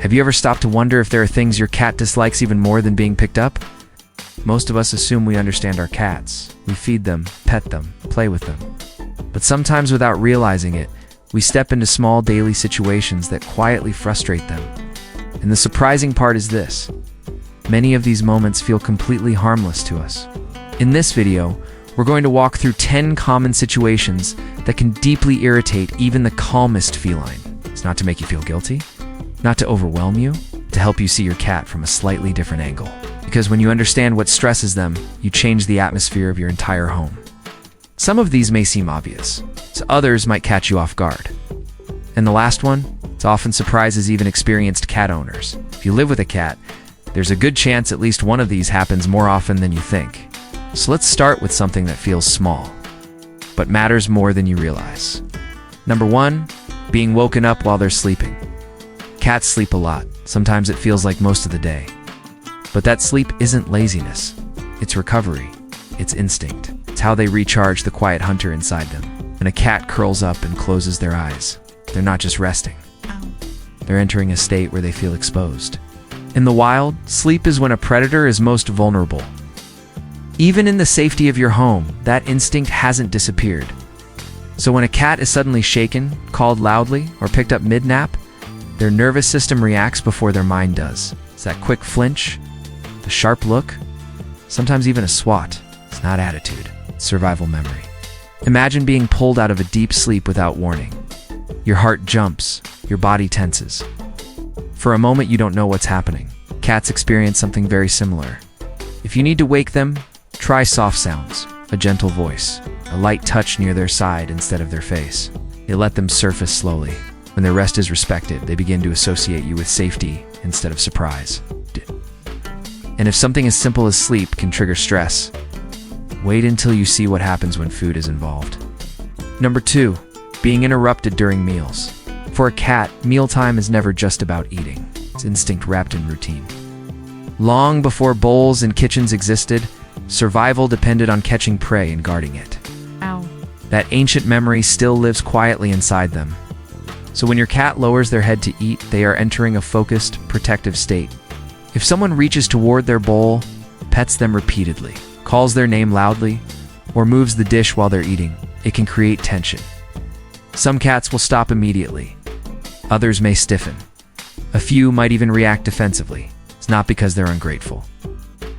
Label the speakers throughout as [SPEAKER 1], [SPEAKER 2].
[SPEAKER 1] Have you ever stopped to wonder if there are things your cat dislikes even more than being picked up? Most of us assume we understand our cats. We feed them, pet them, play with them. But sometimes without realizing it, we step into small daily situations that quietly frustrate them. And the surprising part is this: many of these moments feel completely harmless to us. In this video, we're going to walk through 10 common situations that can deeply irritate even the calmest feline. It's not to make you feel guilty, not to overwhelm you, to help you see your cat from a slightly different angle. Because when you understand what stresses them, you change the atmosphere of your entire home. Some of these may seem obvious, so others might catch you off guard. And the last one, it often surprises even experienced cat owners. If you live with a cat, there's a good chance at least one of these happens more often than you think. So let's start with something that feels small, but matters more than you realize. Number 1, being woken up while they're sleeping. Cats sleep a lot. Sometimes it feels like most of the day. But that sleep isn't laziness. It's recovery. It's instinct. It's how they recharge the quiet hunter inside them. When a cat curls up and closes their eyes, they're not just resting. They're entering a state where they feel exposed. In the wild, sleep is when a predator is most vulnerable. Even in the safety of your home, that instinct hasn't disappeared. So when a cat is suddenly shaken, called loudly, or picked up mid-nap, their nervous system reacts before their mind does. It's that quick flinch, the sharp look, sometimes even a swat. It's not attitude, it's survival memory. Imagine being pulled out of a deep sleep without warning. Your heart jumps, your body tenses. For a moment, you don't know what's happening. Cats experience something very similar. If you need to wake them, try soft sounds, a gentle voice, a light touch near their side instead of their face. You let them surface slowly. When their rest is respected, they begin to associate you with safety instead of surprise. And if something as simple as sleep can trigger stress, wait until you see what happens when food is involved. Number 2, being interrupted during meals. For a cat, mealtime is never just about eating. It's instinct wrapped in routine. Long before bowls and kitchens existed, survival depended on catching prey and guarding it.
[SPEAKER 2] Ow.
[SPEAKER 1] That ancient memory still lives quietly inside them. So when your cat lowers their head to eat, they are entering a focused, protective state. If someone reaches toward their bowl, pets them repeatedly, calls their name loudly, or moves the dish while they're eating, it can create tension. Some cats will stop immediately. Others may stiffen. A few might even react defensively. It's not because they're ungrateful,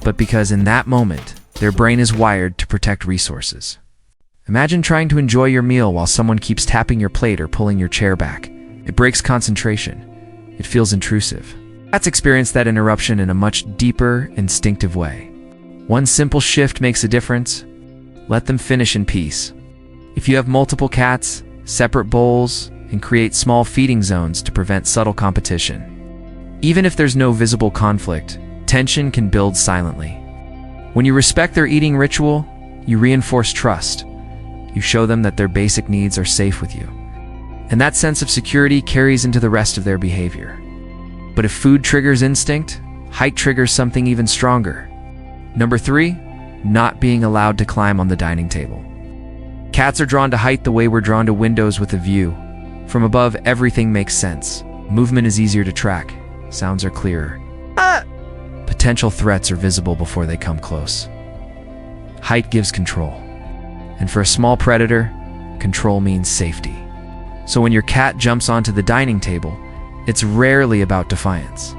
[SPEAKER 1] but because in that moment, their brain is wired to protect resources. Imagine trying to enjoy your meal while someone keeps tapping your plate or pulling your chair back. It breaks concentration. It feels intrusive. Cats experience that interruption in a much deeper, instinctive way. One simple shift makes a difference. Let them finish in peace. If you have multiple cats, separate bowls, and create small feeding zones to prevent subtle competition. Even if there's no visible conflict, tension can build silently. When you respect their eating ritual, you reinforce trust. You show them that their basic needs are safe with you. And that sense of security carries into the rest of their behavior. But if food triggers instinct, height triggers something even stronger. Number 3, not being allowed to climb on the dining table. Cats are drawn to height the way we're drawn to windows with a view. From above, everything makes sense. Movement is easier to track. Sounds are clearer. Potential threats are visible before they come close. Height gives control. And for a small predator, control means safety. So when your cat jumps onto the dining table, it's rarely about defiance.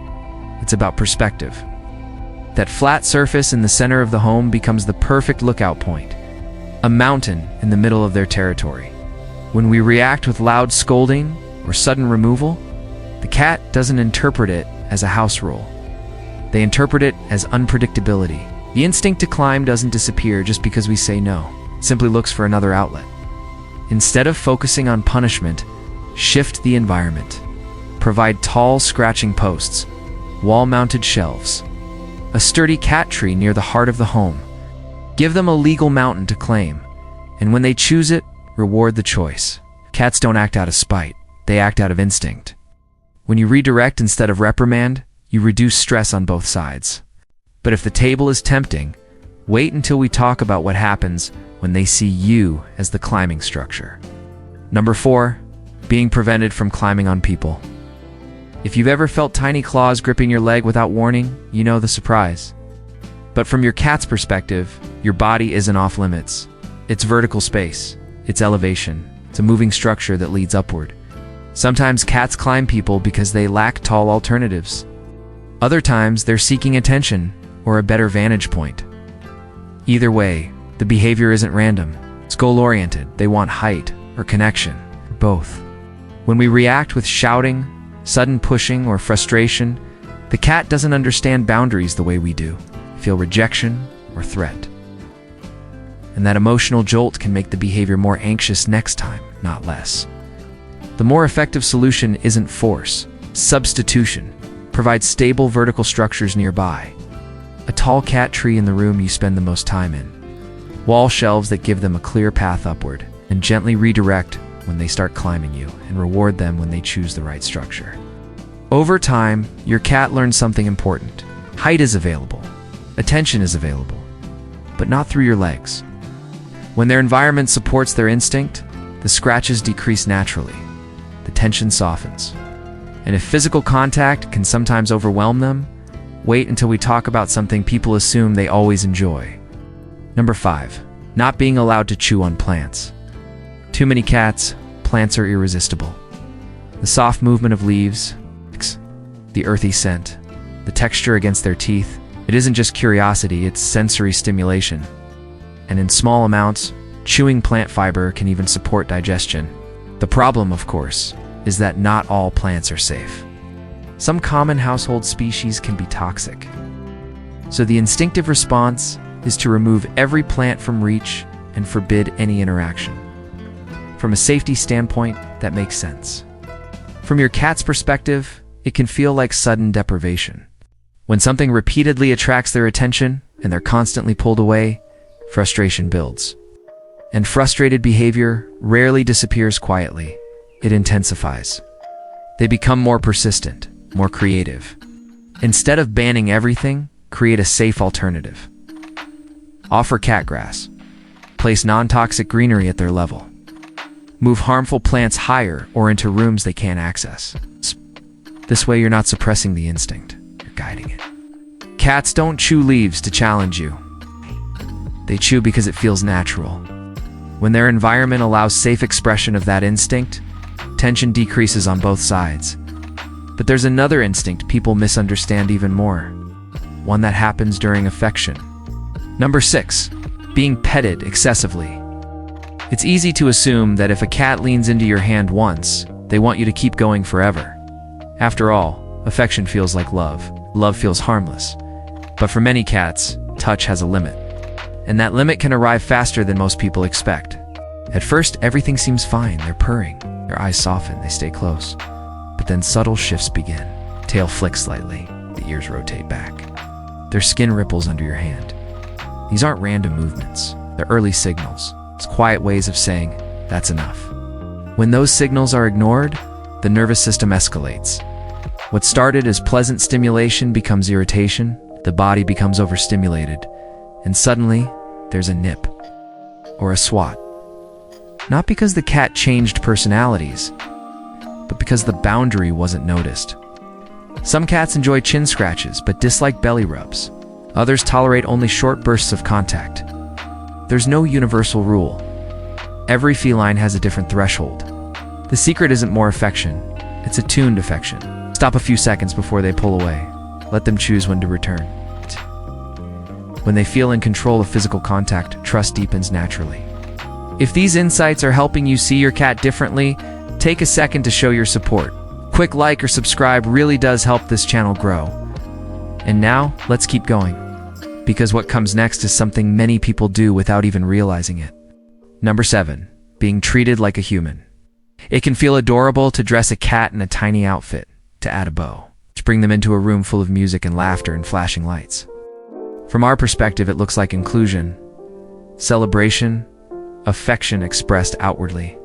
[SPEAKER 1] It's about perspective. That flat surface in the center of the home becomes the perfect lookout point, a mountain in the middle of their territory. When we react with loud scolding or sudden removal, the cat doesn't interpret it as a house rule. They interpret it as unpredictability. The instinct to climb doesn't disappear just because we say no. It simply looks for another outlet. Instead of focusing on punishment, shift the environment. Provide tall, scratching posts, wall-mounted shelves, a sturdy cat tree near the heart of the home. Give them a legal mountain to claim, and when they choose it, reward the choice. Cats don't act out of spite, they act out of instinct. When you redirect instead of reprimand, you reduce stress on both sides. But if the table is tempting, wait until we talk about what happens when they see you as the climbing structure. Number 4, being prevented from climbing on people. If you've ever felt tiny claws gripping your leg without warning, you know the surprise. But from your cat's perspective, your body isn't off limits. It's vertical space, it's elevation, it's a moving structure that leads upward. Sometimes cats climb people because they lack tall alternatives. Other times, they're seeking attention or a better vantage point. Either way, the behavior isn't random. It's goal-oriented. They want height or connection, or both. When we react with shouting, sudden pushing, or frustration, the cat doesn't understand boundaries the way we do. They feel rejection or threat. And that emotional jolt can make the behavior more anxious next time, not less. The more effective solution isn't force, substitution. Provide stable vertical structures nearby. A tall cat tree in the room you spend the most time in. Wall shelves that give them a clear path upward, and gently redirect when they start climbing you, and reward them when they choose the right structure. Over time, your cat learns something important. Height is available. Attention is available. But not through your legs. When their environment supports their instinct, the scratches decrease naturally. The tension softens. And if physical contact can sometimes overwhelm them, wait until we talk about something people assume they always enjoy. Number 5. Not being allowed to chew on plants. Too many cats, plants are irresistible. The soft movement of leaves, the earthy scent, the texture against their teeth, it isn't just curiosity, it's sensory stimulation. And in small amounts, chewing plant fiber can even support digestion. The problem, of course, is that not all plants are safe. Some common household species can be toxic. So the instinctive response is to remove every plant from reach and forbid any interaction. From a safety standpoint, that makes sense. From your cat's perspective, it can feel like sudden deprivation. When something repeatedly attracts their attention and they're constantly pulled away, frustration builds. And frustrated behavior rarely disappears quietly. It intensifies. They become more persistent, more creative. Instead of banning everything, create a safe alternative. Offer cat grass. Place non-toxic greenery at their level. Move harmful plants higher or into rooms they can't access. This way you're not suppressing the instinct, you're guiding it. Cats don't chew leaves to challenge you. They chew because it feels natural. When their environment allows safe expression of that instinct, tension decreases on both sides. But there's another instinct people misunderstand even more. One that happens during affection. Number 6. Being petted excessively. It's easy to assume that if a cat leans into your hand once, they want you to keep going forever. After all, affection feels like love. Love feels harmless. But for many cats, touch has a limit. And that limit can arrive faster than most people expect. At first, everything seems fine. They're purring. Their eyes soften. They stay close. But then subtle shifts begin. Tail flicks slightly. The ears rotate back. Their skin ripples under your hand. These aren't random movements. They're early signals. It's quiet ways of saying, that's enough. When those signals are ignored, the nervous system escalates. What started as pleasant stimulation becomes irritation, the body becomes overstimulated, and suddenly, there's a nip. Or a swat. Not because the cat changed personalities, but because the boundary wasn't noticed. Some cats enjoy chin scratches but dislike belly rubs. Others tolerate only short bursts of contact. There's no universal rule. Every feline has a different threshold. The secret isn't more affection, it's attuned affection. Stop a few seconds before they pull away. Let them choose when to return. When they feel in control of physical contact, trust deepens naturally. If these insights are helping you see your cat differently, take a second to show your support. Quick like or subscribe really does help this channel grow. And now, let's keep going. Because what comes next is something many people do without even realizing it. Number 7. Being treated like a human. It can feel adorable to dress a cat in a tiny outfit, to add a bow, to bring them into a room full of music and laughter and flashing lights. From our perspective, it looks like inclusion, celebration, affection expressed outwardly.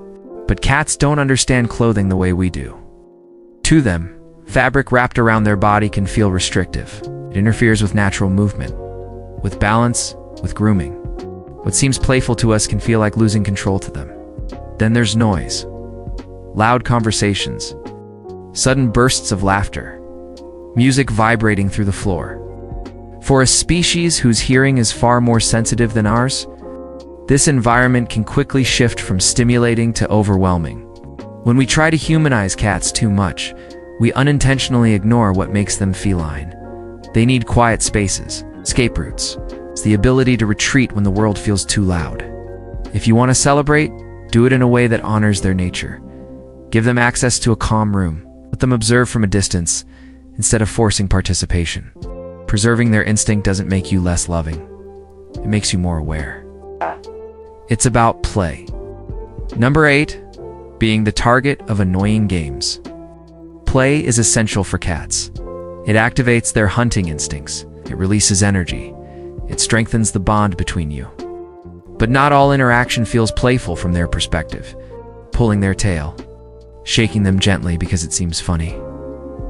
[SPEAKER 1] But cats don't understand clothing the way we do. To them, fabric wrapped around their body can feel restrictive. It interferes with natural movement, with balance, with grooming. What seems playful to us can feel like losing control to them. Then there's noise. Loud conversations. sudden bursts of laughter, music vibrating through the floor. For a species whose hearing is far more sensitive than ours, this environment can quickly shift from stimulating to overwhelming. When we try to humanize cats too much, we unintentionally ignore what makes them feline. They need quiet spaces, escape routes. It's the ability to retreat when the world feels too loud. If you want to celebrate, do it in a way that honors their nature. Give them access to a calm room. Let them observe from a distance instead of forcing participation. Preserving their instinct doesn't make you less loving. It makes you more aware. It's about play. Number 8, being the target of annoying games. Play is essential for cats. It activates their hunting instincts. It releases energy. It strengthens the bond between you. But not all interaction feels playful from their perspective. Pulling their tail, shaking them gently because it seems funny,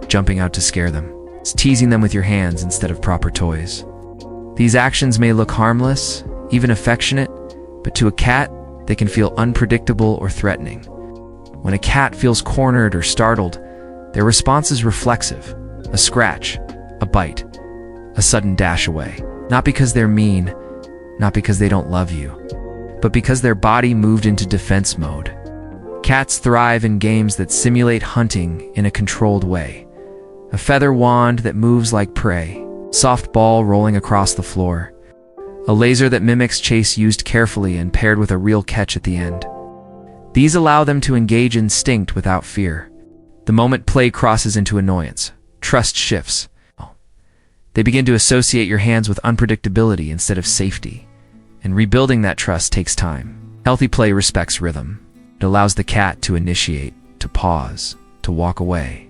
[SPEAKER 1] jumping out to scare them, it's teasing them with your hands instead of proper toys. These actions may look harmless, even affectionate, but to a cat, they can feel unpredictable or threatening. When a cat feels cornered or startled, their response is reflexive. A scratch, a bite, a sudden dash away. Not because they're mean, not because they don't love you, but because their body moved into defense mode. Cats thrive in games that simulate hunting in a controlled way. A feather wand that moves like prey, soft ball rolling across the floor, a laser that mimics chase used carefully and paired with a real catch at the end. These allow them to engage instinct without fear. The moment play crosses into annoyance, trust shifts. They begin to associate your hands with unpredictability instead of safety, and rebuilding that trust takes time. Healthy play respects rhythm. It allows the cat to initiate, to pause, to walk away.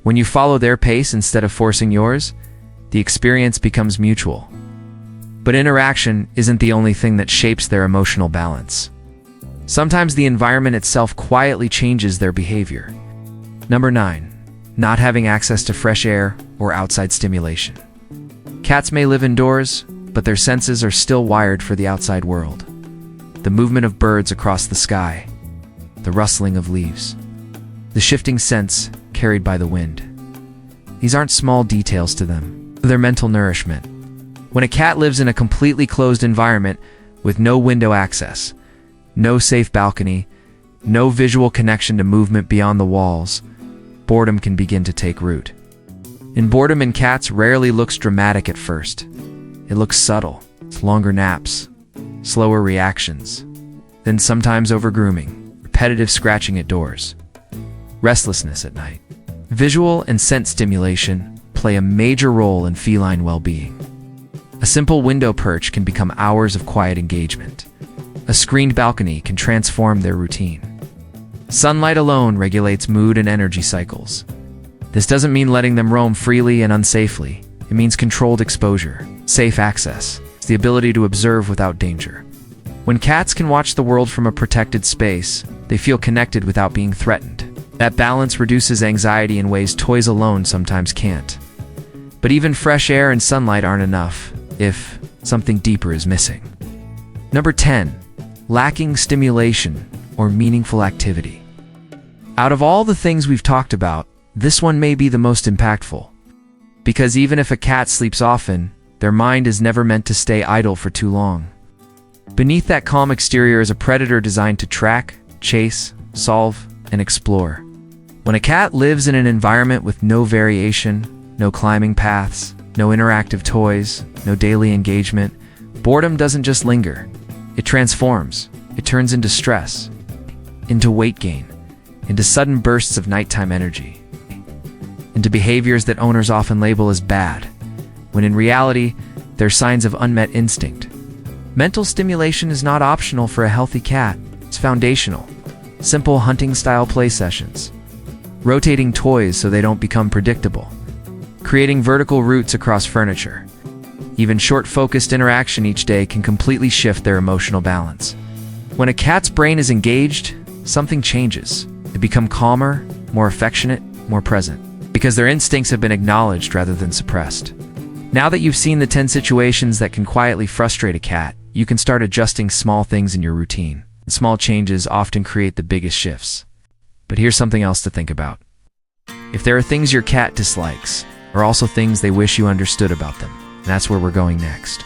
[SPEAKER 1] When you follow their pace instead of forcing yours, the experience becomes mutual. But interaction isn't the only thing that shapes their emotional balance. Sometimes the environment itself quietly changes their behavior. Number 9, not having access to fresh air or outside stimulation. Cats may live indoors, but their senses are still wired for the outside world. The movement of birds across the sky, the rustling of leaves, the shifting scents carried by the wind. These aren't small details to them. They're mental nourishment. When a cat lives in a completely closed environment with no window access, no safe balcony, no visual connection to movement beyond the walls, boredom can begin to take root. And boredom in cats rarely looks dramatic at first. It looks subtle. It's longer naps, slower reactions, then sometimes over-grooming, repetitive scratching at doors, restlessness at night. Visual and scent stimulation play a major role in feline well-being. A simple window perch can become hours of quiet engagement. A screened balcony can transform their routine. Sunlight alone regulates mood and energy cycles. This doesn't mean letting them roam freely and unsafely. It means controlled exposure, safe access. It's the ability to observe without danger. When cats can watch the world from a protected space, they feel connected without being threatened. That balance reduces anxiety in ways toys alone sometimes can't. But even fresh air and sunlight aren't enough if something deeper is missing. Number 10, lacking stimulation or meaningful activity. Out of all the things we've talked about, this one may be the most impactful. Because even if a cat sleeps often, their mind is never meant to stay idle for too long. Beneath that calm exterior is a predator designed to track, chase, solve, and explore. When a cat lives in an environment with no variation, no climbing paths, no interactive toys, no daily engagement, boredom doesn't just linger. It transforms. It turns into stress, into weight gain, into sudden bursts of nighttime energy, into behaviors that owners often label as bad, when in reality, they're signs of unmet instinct. Mental stimulation is not optional for a healthy cat. It's foundational. Simple hunting-style play sessions, rotating toys so they don't become predictable, creating vertical routes across furniture. Even short, focused interaction each day can completely shift their emotional balance. When a cat's brain is engaged, something changes. They become calmer, more affectionate, more present, because their instincts have been acknowledged rather than suppressed. Now that you've seen the 10 situations that can quietly frustrate a cat, you can start adjusting small things in your routine. Small changes often create the biggest shifts. But here's something else to think about. If there are things your cat dislikes, or also things they wish you understood about them, that's where we're going next.